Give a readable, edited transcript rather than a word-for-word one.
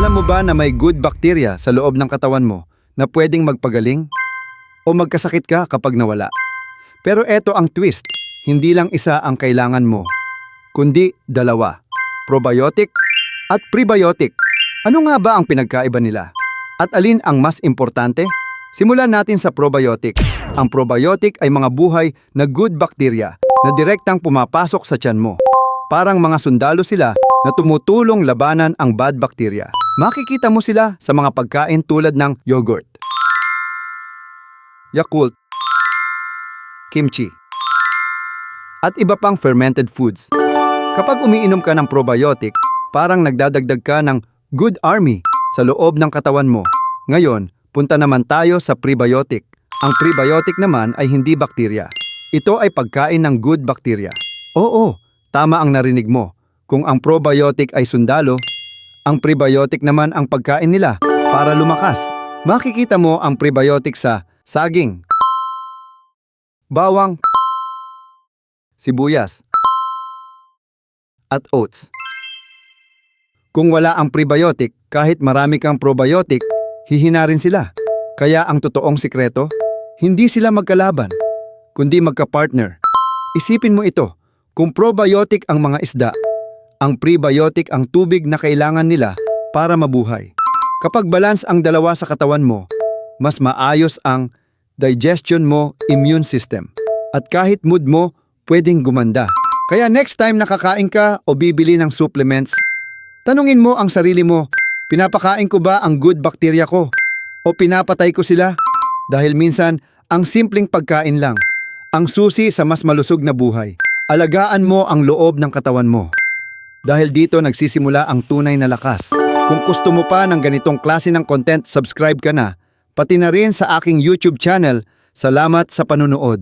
Alam mo ba na may good bacteria sa loob ng katawan mo na pwedeng magpagaling? O magkasakit ka kapag nawala? Pero eto ang twist, hindi lang isa ang kailangan mo, kundi dalawa. Probiotic at prebiotic. Ano nga ba ang pinagkaiba nila? At alin ang mas importante? Simulan natin sa probiotic. Ang probiotic ay mga buhay na good bacteria na direktang pumapasok sa tiyan mo. Parang mga sundalo sila na tumutulong labanan ang bad bacteria. Makikita mo sila sa mga pagkain tulad ng yogurt, Yakult, kimchi, at iba pang fermented foods. Kapag umiinom ka ng probiotic, parang nagdadagdag ka ng good army sa loob ng katawan mo. Ngayon, punta naman tayo sa prebiotic. Ang prebiotic naman ay hindi bakterya. Ito ay pagkain ng good bacteria. Oo, tama ang narinig mo. Kung ang probiotic ay sundalo, ang prebiotic naman ang pagkain nila para lumakas. Makikita mo ang prebiotic sa saging, bawang, sibuyas, at oats. Kung wala ang prebiotic, kahit marami kang probiotic, hihina rin sila. Kaya ang totoong sikreto, hindi sila magkalaban, kundi magka-partner. Isipin mo ito, kung probiotic ang mga isda, ang prebiotic ang tubig na kailangan nila para mabuhay. Kapag balance ang dalawa sa katawan mo, mas maayos ang digestion mo, immune system. At kahit mood mo, pwedeng gumanda. Kaya next time nakakain ka o bibili ng supplements, tanungin mo ang sarili mo, pinapakain ko ba ang good bacteria ko? O pinapatay ko sila? Dahil minsan, ang simpleng pagkain lang, ang susi sa mas malusog na buhay. Alagaan mo ang loob ng katawan mo. Dahil dito nagsisimula ang tunay na lakas. Kung gusto mo pa ng ganitong klase ng content, subscribe ka na. Pati na rin sa aking YouTube channel. Salamat sa panunood.